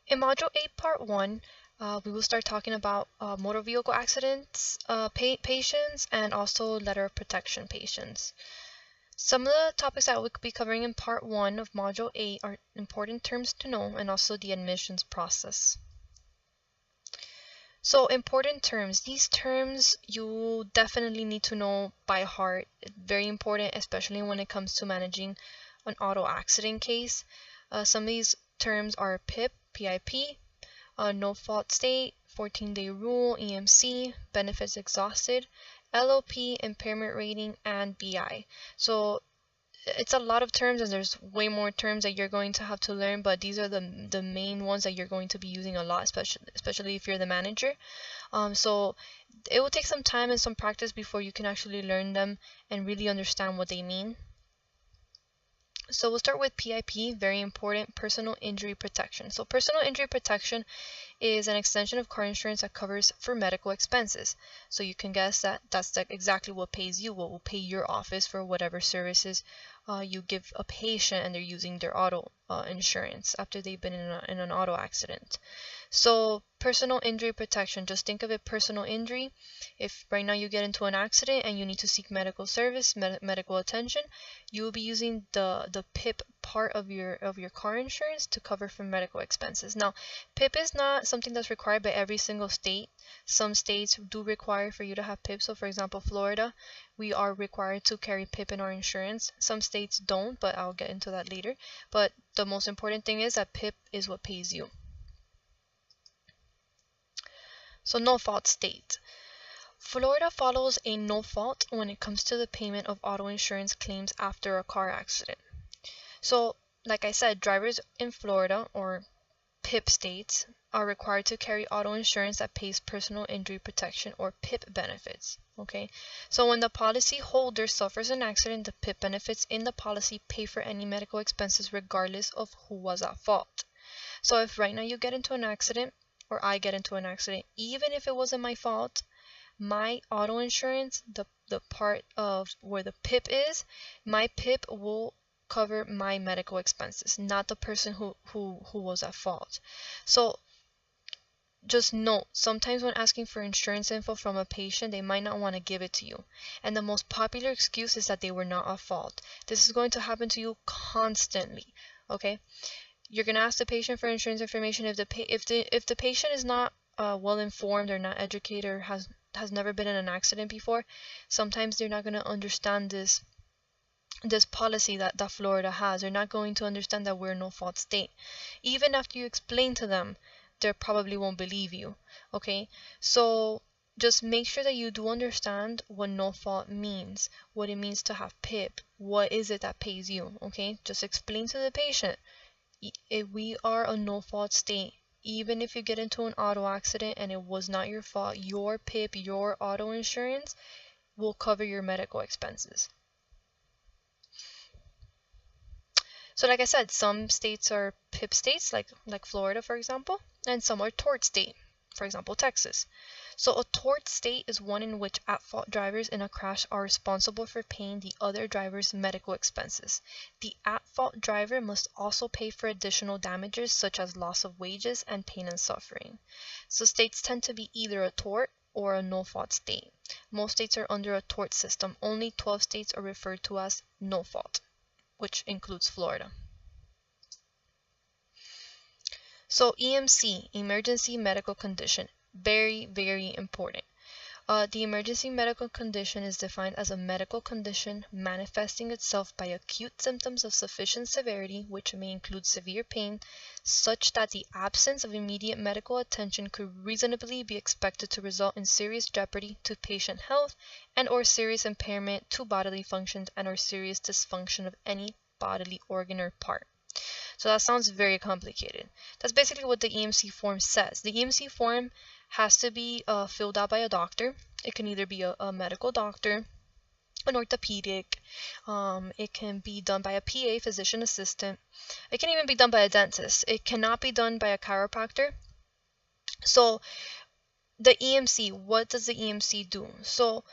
In Module 8, Part 1, we will start talking about motor vehicle accidents patients and also letter of protection patients. Some of the topics that we'll be covering in Part 1 of Module 8 are important terms to know and also the admissions process. So important terms. These terms you definitely need to know by heart. Very important, especially when it comes to managing an auto accident case. Some of these terms are PIP, no fault state, 14-day rule, EMC, benefits exhausted, LOP, impairment rating, and BI. So it's a lot of terms and there's way more terms that you're going to have to learn, but these are the main ones that you're going to be using a lot, especially if you're the manager. So it will take some time and some practice before you can actually learn them and really understand what they mean. So we'll start with PIP, very important, personal injury protection. So personal injury protection is an extension of car insurance that covers for medical expenses. So you can guess that that's exactly what pays you, what will pay your office for whatever services you give a patient and they're using their auto insurance after they've been in an auto accident. So personal injury protection, just think of it personal injury. If right now you get into an accident and you need to seek medical service, medical attention, you will be using the PIP part of your car insurance to cover for medical expenses. Now, PIP is not something that's required by every single state. Some states do require for you to have PIP. So for example, Florida, we are required to carry PIP in our insurance. Some states don't, but I'll get into that later. But the most important thing is that PIP is what pays you. So no fault state. Florida follows a no fault when it comes to the payment of auto insurance claims after a car accident. So like I said, drivers in Florida or PIP states are required to carry auto insurance that pays personal injury protection or PIP benefits. Okay, so when the policy holder suffers an accident, the PIP benefits in the policy pay for any medical expenses regardless of who was at fault. So if right now you get into an accident or I get into an accident, even if it wasn't my fault, my auto insurance, the part of where the PIP is, my PIP will cover my medical expenses, not the person who was at fault. So just note, sometimes when asking for insurance info from a patient, they might not want to give it to you. And the most popular excuse is that they were not at fault. This is going to happen to you constantly, okay? You're going to ask the patient for insurance information. If the patient is not well informed or not educated or has never been in an accident before, sometimes they're not going to understand this policy that Florida has. They're not going to understand that we're a no fault state. Even after you explain to them, they probably won't believe you. Okay, so just make sure that you do understand what no fault means, what it means to have PIP, what is it that pays you. Okay, just explain to the patient, if we are a no fault state, even if you get into an auto accident and it was not your fault, your PIP, your auto insurance will cover your medical expenses. So like I said, some states are PIP states, like Florida, for example, and some are tort state, for example, Texas. So a tort state is one in which at-fault drivers in a crash are responsible for paying the other driver's medical expenses. The at-fault driver must also pay for additional damages such as loss of wages and pain and suffering. So states tend to be either a tort or a no-fault state. Most states are under a tort system. Only 12 states are referred to as no-fault, which includes Florida. So EMC, emergency medical condition, very, very important. The emergency medical condition is defined as a medical condition manifesting itself by acute symptoms of sufficient severity, which may include severe pain, such that the absence of immediate medical attention could reasonably be expected to result in serious jeopardy to patient health and or serious impairment to bodily functions and or serious dysfunction of any bodily organ or part. So that sounds very complicated. That's basically what the EMC form says. The EMC form has to be filled out by a doctor. It can either be a medical doctor, an orthopedic, it can be done by a PA, physician assistant. It can even be done by a dentist. It cannot be done by a chiropractor. So the EMC, what does the EMC do? So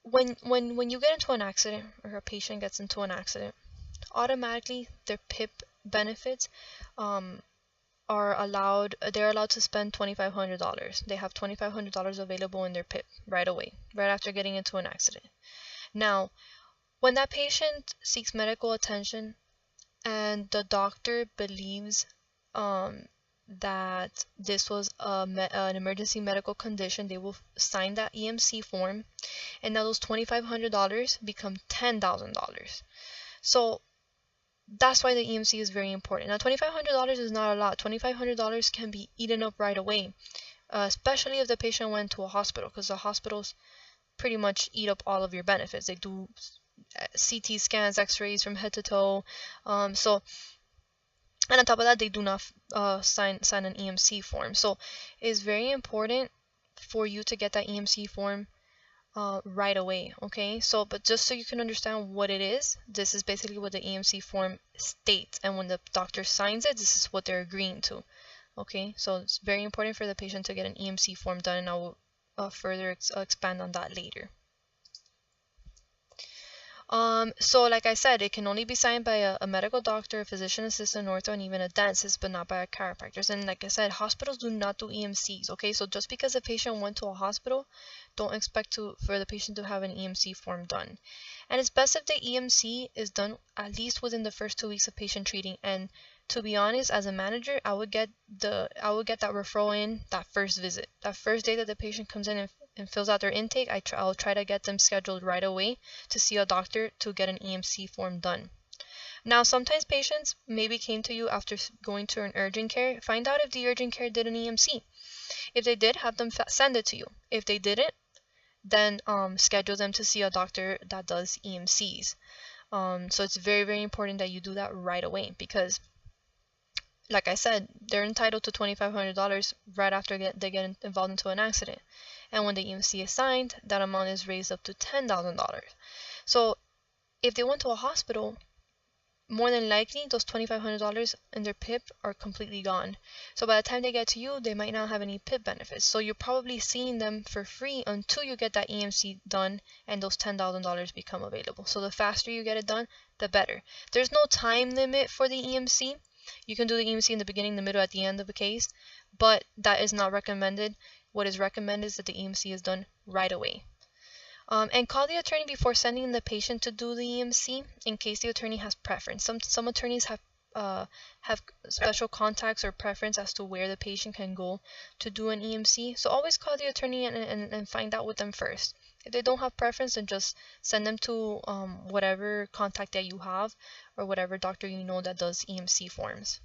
when you get into an accident or a patient gets into an accident, automatically their PIP benefits they're allowed to spend $2,500. They have $2,500 available in their PIP right away, right after getting into an accident. Now, when that patient seeks medical attention and the doctor believes that this was an emergency medical condition, they will sign that EMC form, and now those $2,500 become $10,000. So that's why the EMC is very important. Now, $2,500 is not a lot. $2,500 can be eaten up right away, especially if the patient went to a hospital, because the hospitals pretty much eat up all of your benefits. They do CT scans, x-rays from head to toe. And on top of that, they do not sign an EMC form. So it's very important for you to get that EMC form right away. Okay, so but just so you can understand what it is, this is basically what the EMC form states, and when the doctor signs it, this is what they're agreeing to. Okay, so it's very important for the patient to get an EMC form done, and I will further expand on that later. So like I said, it can only be signed by a medical doctor, a physician assistant, ortho, and even a dentist, but not by a chiropractor. And like I said, hospitals do not do EMCs, okay? So just because a patient went to a hospital, don't expect for the patient to have an EMC form done. And it's best if the EMC is done at least within the first 2 weeks of patient treating. And to be honest, as a manager, I would get that referral in that first visit. That first day that the patient comes in and fills out their intake, I'll try to get them scheduled right away to see a doctor to get an EMC form done. Now, sometimes patients maybe came to you after going to an urgent care. Find out if the urgent care did an EMC. If they did, have them send it to you. If they didn't, then schedule them to see a doctor that does EMCs. So it's very, very important that you do that right away, because like I said, they're entitled to $2,500 right after they get involved into an accident. And when the EMC is signed, that amount is raised up to $10,000. So if they went to a hospital, more than likely those $2,500 in their PIP are completely gone. So by the time they get to you, they might not have any PIP benefits. So you're probably seeing them for free until you get that EMC done and those $10,000 become available. So the faster you get it done, the better. There's no time limit for the EMC. You can do the EMC in the beginning, the middle, at the end of a case, but that is not recommended. What is recommended is that the EMC is done right away. And call the attorney before sending the patient to do the EMC in case the attorney has preference. Some attorneys have special contacts or preference as to where the patient can go to do an EMC. So always call the attorney and find out with them first. If they don't have preference, then just send them to whatever contact that you have or whatever doctor you know that does EMC forms.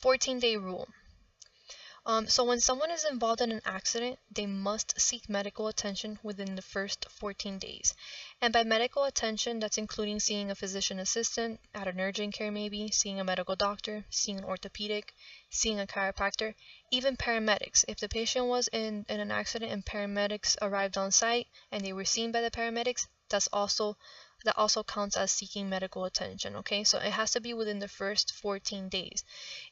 14-day rule. So when someone is involved in an accident, they must seek medical attention within the first 14 days. And by medical attention, that's including seeing a physician assistant at an urgent care, maybe seeing a medical doctor, seeing an orthopedic, seeing a chiropractor, even paramedics. If the patient was in an accident and paramedics arrived on site and they were seen by the paramedics, that also counts as seeking medical attention, okay? So it has to be within the first 14 days.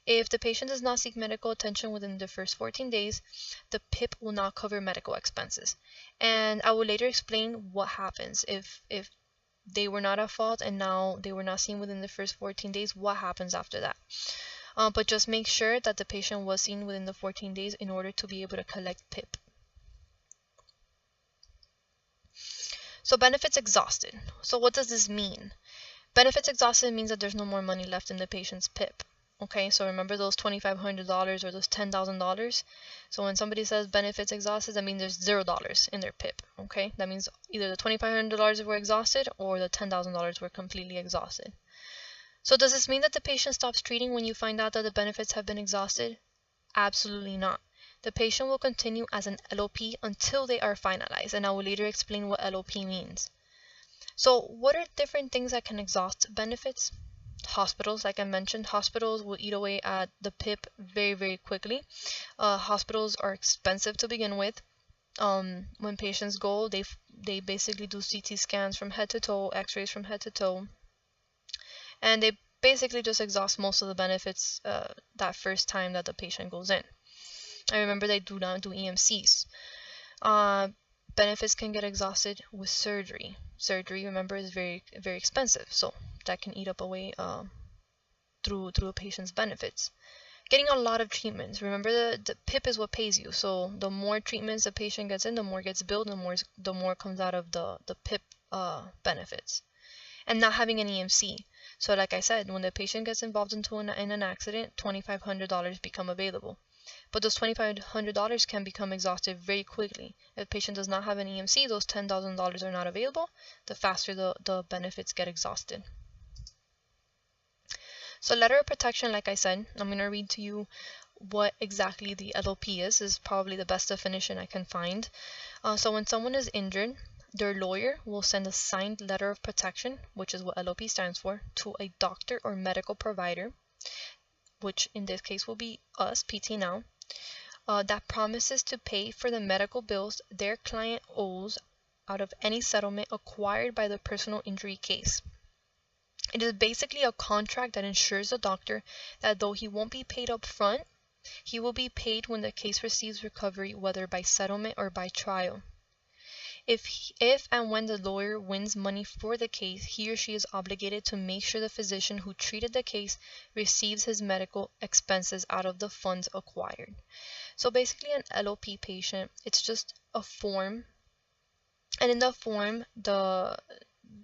If the patient does not seek medical attention within the first 14 days, the PIP will not cover medical expenses. And I will later explain what happens if they were not at fault and now they were not seen within the first 14 days, what happens after that. But just make sure that the patient was seen within the 14 days in order to be able to collect PIP. So benefits exhausted. So what does this mean? Benefits exhausted means that there's no more money left in the patient's PIP. Okay, so remember those $2,500 or those $10,000? So when somebody says benefits exhausted, that means there's $0 in their PIP. Okay, that means either the $2,500 were exhausted or the $10,000 were completely exhausted. So does this mean that the patient stops treating when you find out that the benefits have been exhausted? Absolutely not. The patient will continue as an LOP until they are finalized, and I will later explain what LOP means. So what are different things that can exhaust benefits? Hospitals, like I mentioned, hospitals will eat away at the PIP very, very quickly. Hospitals are expensive to begin with. When patients go, they basically do CT scans from head to toe, x-rays from head to toe, and they basically just exhaust most of the benefits that first time that the patient goes in. I remember they do not do EMCs. Benefits can get exhausted with surgery. Surgery, remember, is very, very expensive. So that can eat up away through a patient's benefits. Getting a lot of treatments. Remember, the PIP is what pays you. So the more treatments the patient gets in, the more gets billed, the more comes out of the PIP benefits. And not having an EMC. So like I said, when the patient gets involved in an accident, $2,500 become available. But those $2,500 can become exhausted very quickly. If the patient does not have an EMC, those $10,000 are not available. The faster the benefits get exhausted. So letter of protection, like I said, I'm going to read to you what exactly the LOP is probably the best definition I can find. So when someone is injured, their lawyer will send a signed letter of protection, which is what LOP stands for, to a doctor or medical provider, which in this case will be us, PT Now, that promises to pay for the medical bills their client owes out of any settlement acquired by the personal injury case. It is basically a contract that ensures the doctor that though he won't be paid up front, he will be paid when the case receives recovery, whether by settlement or by trial. If and when the lawyer wins money for the case, he or she is obligated to make sure the physician who treated the case receives his medical expenses out of the funds acquired. So basically an LOP patient, it's just a form, and in the form,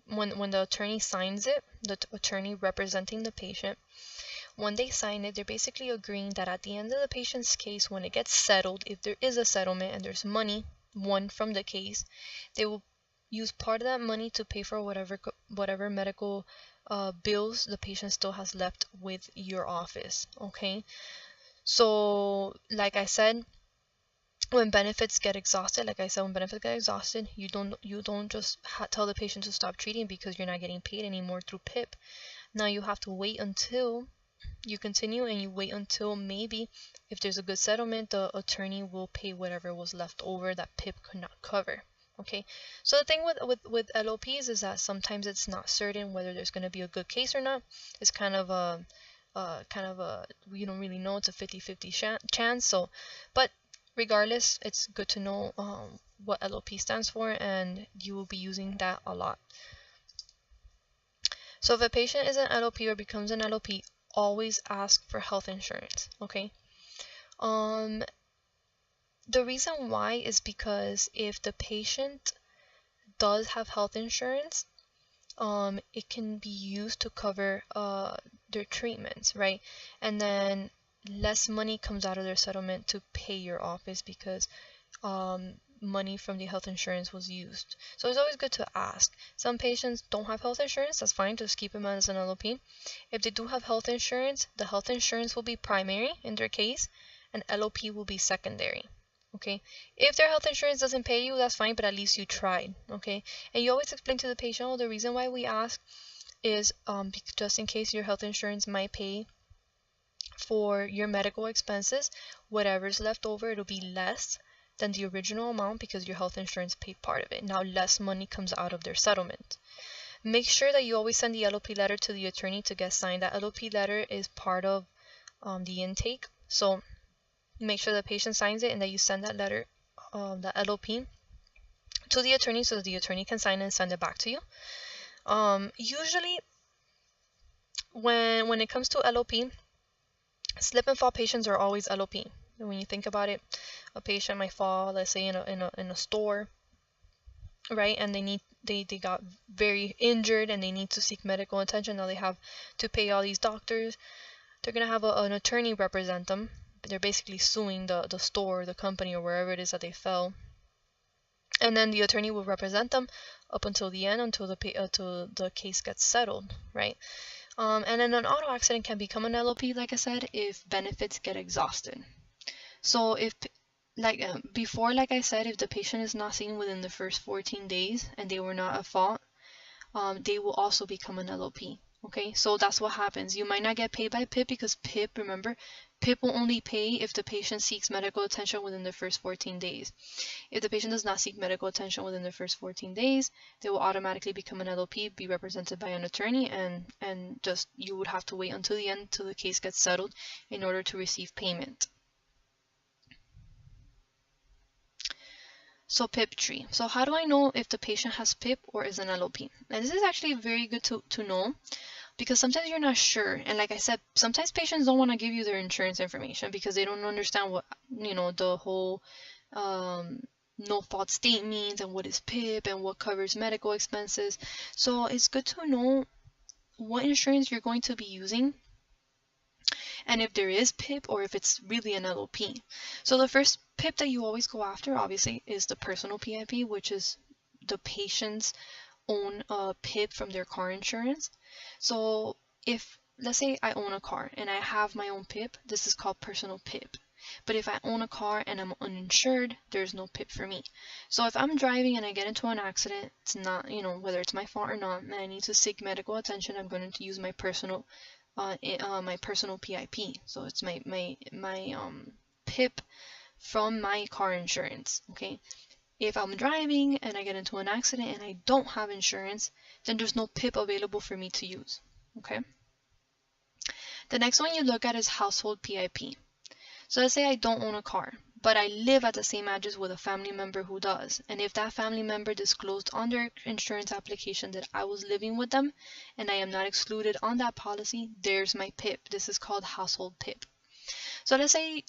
when the attorney signs it, the attorney representing the patient, when they sign it, they're basically agreeing that at the end of the patient's case, when it gets settled, if there is a settlement and there's money won from the case, they will use part of that money to pay for whatever medical bills the patient still has left with your office. Okay, so like I said, when benefits get exhausted, you don't just tell the patient to stop treating because you're not getting paid anymore through PIP. Now you have to wait until you continue, and you wait until maybe if there's a good settlement, the attorney will pay whatever was left over that PIP could not cover. Okay, so the thing with LOPs is that sometimes it's not certain whether there's going to be a good case or not. It's kind of a we don't really know. It's a 50-50 chance. So, but regardless, it's good to know what LOP stands for, and you will be using that a lot. So if a patient is an LOP or becomes an LOP, always ask for health insurance. Okay. The reason why is because if the patient does have health insurance, it can be used to cover their treatments, right? And then less money comes out of their settlement to pay your office because money from the health insurance was used. So it's always good to ask. Some patients don't have health insurance, that's fine, just keep them as an LOP. If they do have health insurance, the health insurance will be primary in their case, and LOP will be secondary. Okay, if their health insurance doesn't pay you, that's fine, but at least you tried. Okay, and you always explain to the patient, oh, the reason why we ask is just in case your health insurance might pay for your medical expenses, whatever's left over, it'll be less than the original amount because your health insurance paid part of it. Now less money comes out of their settlement. Make sure that you always send the LOP letter to the attorney to get signed. That LOP letter is part of the intake, so make sure the patient signs it and that you send that letter, that LOP, to the attorney so that the attorney can sign it and send it back to you. Usually when it comes to LOP, slip and fall patients are always LOP. And when you think about it, a patient might fall, let's say in a store, right? And they got very injured and they need to seek medical attention. Now they have to pay all these doctors. They're gonna have an attorney represent them. They're basically suing the store, the company, or wherever it is that they fell. And then the attorney will represent them up until the end, until the case gets settled, right? And then an auto accident can become an LOP, like I said, if benefits get exhausted. So if, before, like I said, if the patient is not seen within the first 14 days and they were not at fault, they will also become an LOP. Okay, so that's what happens. You might not get paid by PIP because PIP, remember, PIP will only pay if the patient seeks medical attention within the first 14 days. If the patient does not seek medical attention within the first 14 days, they will automatically become an LOP, be represented by an attorney, and just you would have to wait until the end, till the case gets settled in order to receive payment. So PIP tree. So how do I know if the patient has PIP or is an LOP? And this is actually very good to know, because sometimes you're not sure. And like I said, sometimes patients don't want to give you their insurance information because they don't understand what, the whole no fault state means and what is PIP and what covers medical expenses. So it's good to know what insurance you're going to be using and if there is PIP or if it's really an LOP. So the first PIP that you always go after, obviously, is the personal PIP, which is the patient's own PIP from their car insurance. So if, let's say I own a car and I have my own PIP, this is called personal PIP. But if I own a car and I'm uninsured, there's no PIP for me. So if I'm driving and I get into an accident, it's not, whether it's my fault or not, and I need to seek medical attention, I'm going to use my personal PIP. So it's my PIP from my car insurance. Okay. If I'm driving and I get into an accident and I don't have insurance, then there's no PIP available for me to use. Okay. The next one you look at is household PIP. So let's say I don't own a car, but I live at the same address with a family member who does. And if that family member disclosed on their insurance application that I was living with them and I am not excluded on that policy, there's my PIP. This is called household PIP. So let's say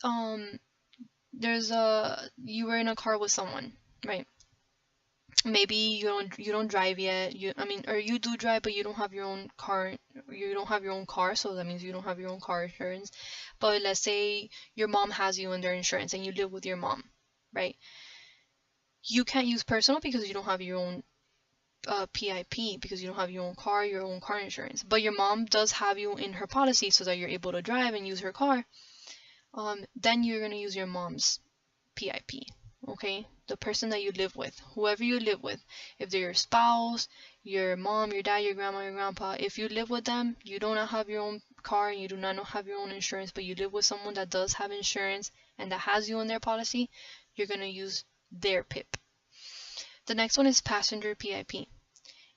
you were in a car with someone, right? Maybe you don't drive yet. Or you do drive, but you don't have your own car. You don't have your own car, so that means you don't have your own car insurance. But let's say your mom has you in their insurance and you live with your mom, right? You can't use personal because you don't have your own PIP, because you don't have your own car insurance. But your mom does have you in her policy so that you're able to drive and use her car. Then you're gonna use your mom's PIP. Okay, the person that you live with, whoever you live with, if they're your spouse, your mom, your dad, your grandma, your grandpa, if you live with them, you do not have your own car and you do not have your own insurance, but you live with someone that does have insurance and that has you in their policy, you're going to use their PIP. The next one is passenger PIP.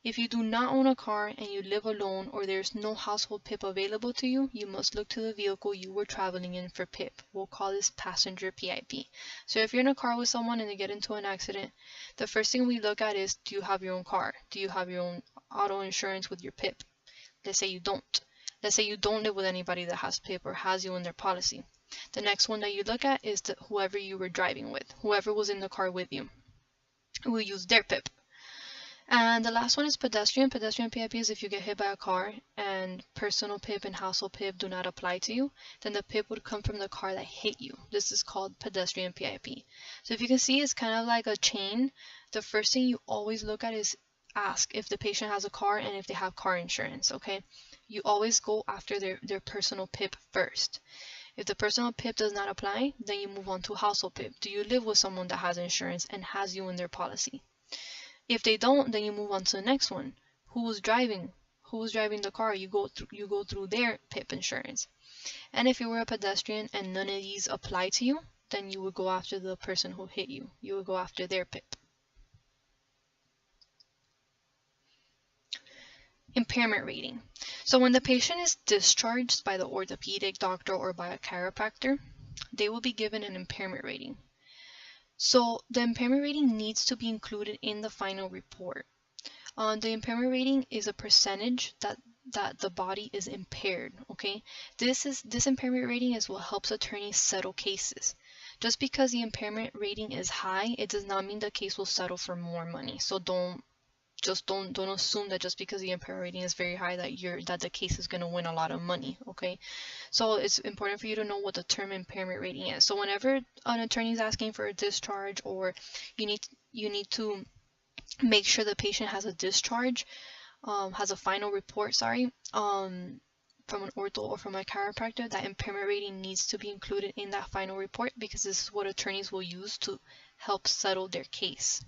If you do not own a car and you live alone or there's no household PIP available to you, you must look to the vehicle you were traveling in for PIP. We'll call this passenger PIP. So if you're in a car with someone and they get into an accident, the first thing we look at is, do you have your own car? Do you have your own auto insurance with your PIP? Let's say you don't. Let's say you don't live with anybody that has PIP or has you in their policy. The next one that you look at is whoever you were driving with, whoever was in the car with you. We'll use their PIP. And the last one is pedestrian. Pedestrian PIP is if you get hit by a car and personal PIP and household PIP do not apply to you, then the PIP would come from the car that hit you. This is called pedestrian PIP. So if you can see, it's kind of like a chain. The first thing you always look at is ask if the patient has a car and if they have car insurance, okay? You always go after their personal PIP first. If the personal PIP does not apply, then you move on to household PIP. Do you live with someone that has insurance and has you in their policy? If they don't, then you move on to the next one. Who was driving the car? You go through their PIP insurance. And if you were a pedestrian and none of these apply to you, then you would go after the person who hit you. You would go after their PIP. Impairment rating. So when the patient is discharged by the orthopedic doctor or by a chiropractor, they will be given an impairment rating. So the impairment rating needs to be included in the final report. The impairment rating is a percentage that the body is impaired, okay? This impairment rating is what helps attorneys settle cases. Just because the impairment rating is high, it does not mean the case will settle for more money. So don't assume that just because the impairment rating is very high that the case is going to win a lot of money, okay? So it's important for you to know what the term impairment rating is. So whenever an attorney is asking for a discharge, or you need to make sure the patient has a discharge, has a final report, from an ortho or from a chiropractor, that impairment rating needs to be included in that final report, because this is what attorneys will use to help settle their case.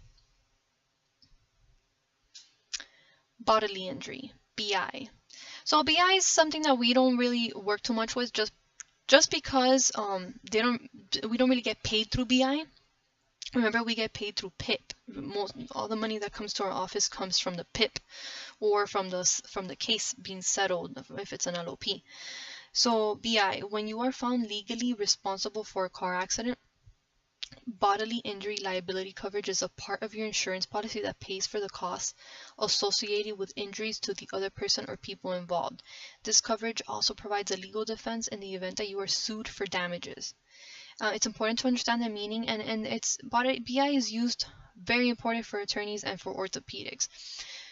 Bodily injury, BI. So BI is something that we don't really work too much with, just because we don't really get paid through BI. Remember, we get paid through PIP. All the money that comes to our office comes from the PIP, or from the case being settled if it's an LOP. So BI, when you are found legally responsible for a car accident, Bodily injury liability coverage is a part of your insurance policy that pays for the costs associated with injuries to the other person or people involved. This coverage also provides a legal defense in the event that you are sued for damages. It's important to understand the meaning, and it's BI is used very important for attorneys and for orthopedics.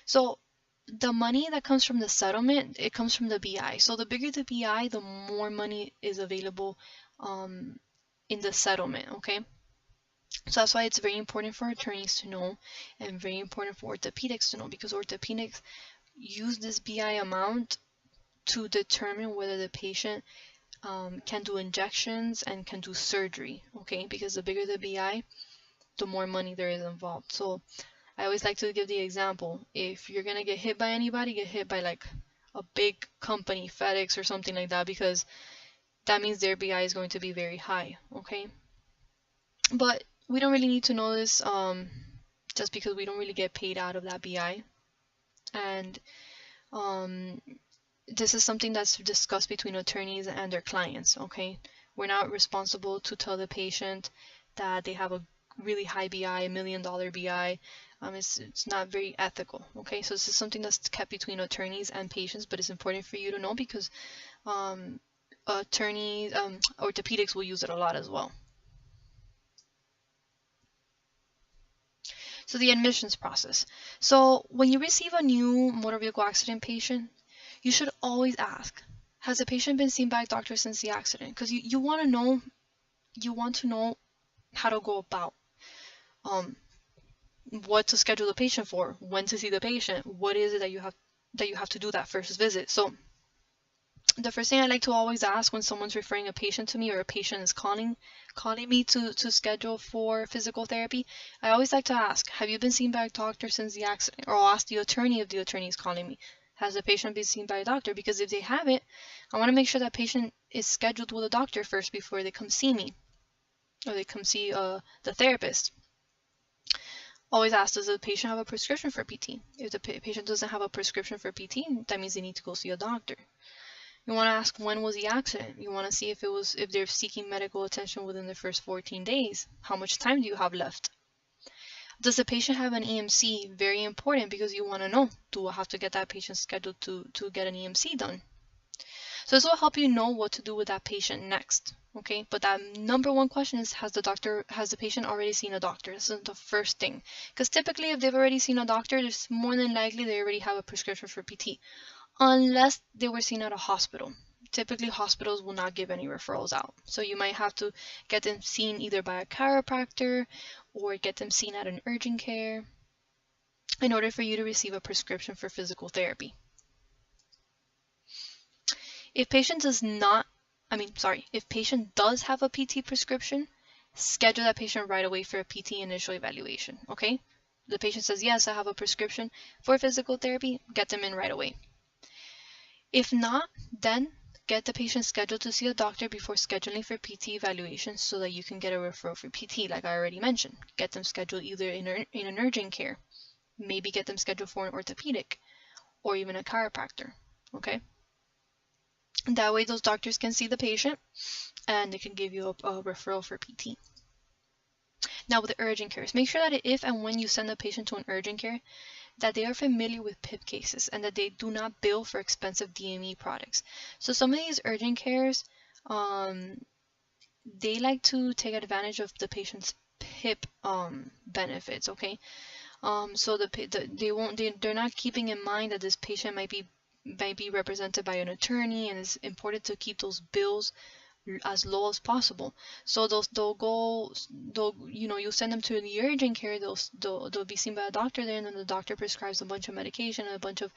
So the money that comes from the settlement, it comes from the BI. So the bigger the BI, the more money is available in the settlement, okay? So that's why it's very important for attorneys to know and very important for orthopedics to know, because orthopedics use this BI amount to determine whether the patient can do injections and can do surgery, okay? Because the bigger the BI, the more money there is involved. So I always like to give the example, if you're gonna get hit by anybody, get hit by like a big company, FedEx or something like that, because that means their BI is going to be very high, okay? But we don't really need to know this just because we don't really get paid out of that BI. And this is something that's discussed between attorneys and their clients, okay? We're not responsible to tell the patient that they have a really high BI, $1 million BI. It's not very ethical, okay? So this is something that's kept between attorneys and patients, but it's important for you to know because orthopedics will use it a lot as well. So the admissions process. So when you receive a new motor vehicle accident patient, you should always ask, has the patient been seen by a doctor since the accident? Because you want to know how to go about what to schedule the patient for, when to see the patient, what is it that you have to do that first visit. So the first thing I like to always ask when someone's referring a patient to me or a patient is calling me to schedule for physical therapy, I always like to ask, have you been seen by a doctor since the accident? Or I'll ask the attorney if the attorney is calling me, has the patient been seen by a doctor? Because if they haven't, I want to make sure that patient is scheduled with a doctor first before they come see me or they come see the therapist. Always ask, does the patient have a prescription for PT? If the patient doesn't have a prescription for PT, that means they need to go see a doctor. You want to ask, when was the accident? You want to see if they're seeking medical attention within the first 14 days. How much time do you have left? Does the patient have an EMC? Very important, because you want to know, do I have to get that patient scheduled to get an EMC done? So this will help you know what to do with that patient next, okay? But that number one question is, has the patient already seen a doctor? This is the first thing. Because typically if they've already seen a doctor, it's more than likely they already have a prescription for PT. Unless they were seen at a hospital. Typically hospitals will not give any referrals out. So you might have to get them seen either by a chiropractor or get them seen at an urgent care in order for you to receive a prescription for physical therapy. If patient does have a PT prescription, schedule that patient right away for a PT initial evaluation, okay? The patient says, yes, I have a prescription for physical therapy, get them in right away. If not, then get the patient scheduled to see a doctor before scheduling for PT evaluation so that you can get a referral for PT, like I already mentioned. Get them scheduled either in an urgent care, maybe get them scheduled for an orthopedic, or even a chiropractor, okay? That way those doctors can see the patient and they can give you a referral for PT. Now with the urgent cares, make sure that if and when you send the patient to an urgent care, that they are familiar with PIP cases and that they do not bill for expensive DME products. So some of these urgent cares, they like to take advantage of the patient's PIP benefits, okay? So they're not keeping in mind that this patient might be represented by an attorney, and it's important to keep those bills as low as possible. So you send them to the urgent care, they'll be seen by a doctor there, and then the doctor prescribes a bunch of medication and a bunch of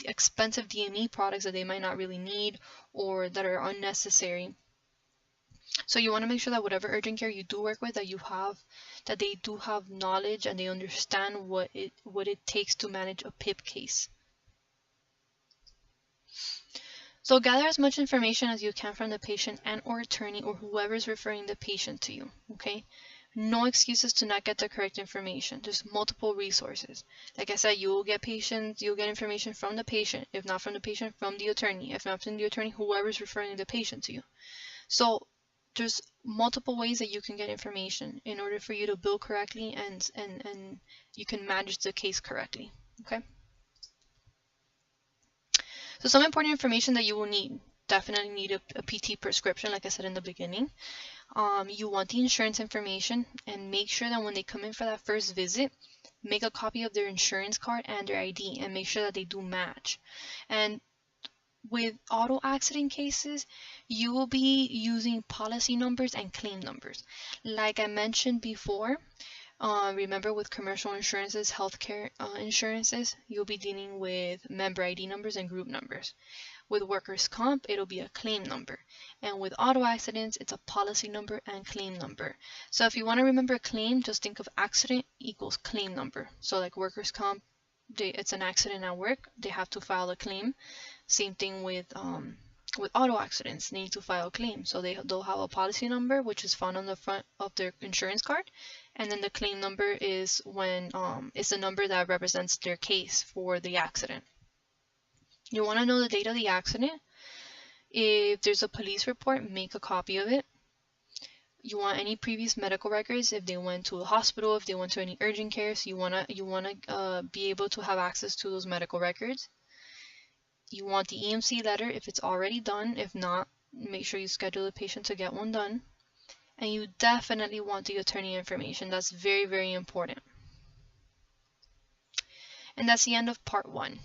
expensive DME products that they might not really need or that are unnecessary. So you want to make sure that whatever urgent care you do work with, that they do have knowledge and they understand what it takes to manage a PIP case. So gather as much information as you can from the patient and or attorney or whoever is referring the patient to you, okay? No excuses to not get the correct information. There's multiple resources. Like I said, you'll get information from the patient. If not from the patient, from the attorney. If not from the attorney, whoever is referring the patient to you. So there's multiple ways that you can get information in order for you to bill correctly and you can manage the case correctly. Okay. So some important information that you will need. Definitely need a PT prescription, like I said in the beginning. You want the insurance information, and make sure that when they come in for that first visit, make a copy of their insurance card and their ID and make sure that they do match. And with auto accident cases, you will be using policy numbers and claim numbers. Like I mentioned before, remember with commercial insurances, healthcare insurances, you'll be dealing with member ID numbers and group numbers. With workers' comp, it'll be a claim number. And with auto accidents, it's a policy number and claim number. So if you want to remember claim, just think of accident equals claim number. So like workers' comp, it's an accident at work, they have to file a claim. Same thing with auto accidents, they need to file a claim. So they'll have a policy number, which is found on the front of their insurance card. And then the claim number is when it's the number that represents their case for the accident. You want to know the date of the accident. If there's a police report, make a copy of it. You want any previous medical records, if they went to a hospital, if they went to any urgent care, so you wanna be able to have access to those medical records. You want the EMC letter if it's already done. If not, make sure you schedule the patient to get one done. And you definitely want the attorney information. That's very, very important. And that's the end of part 1.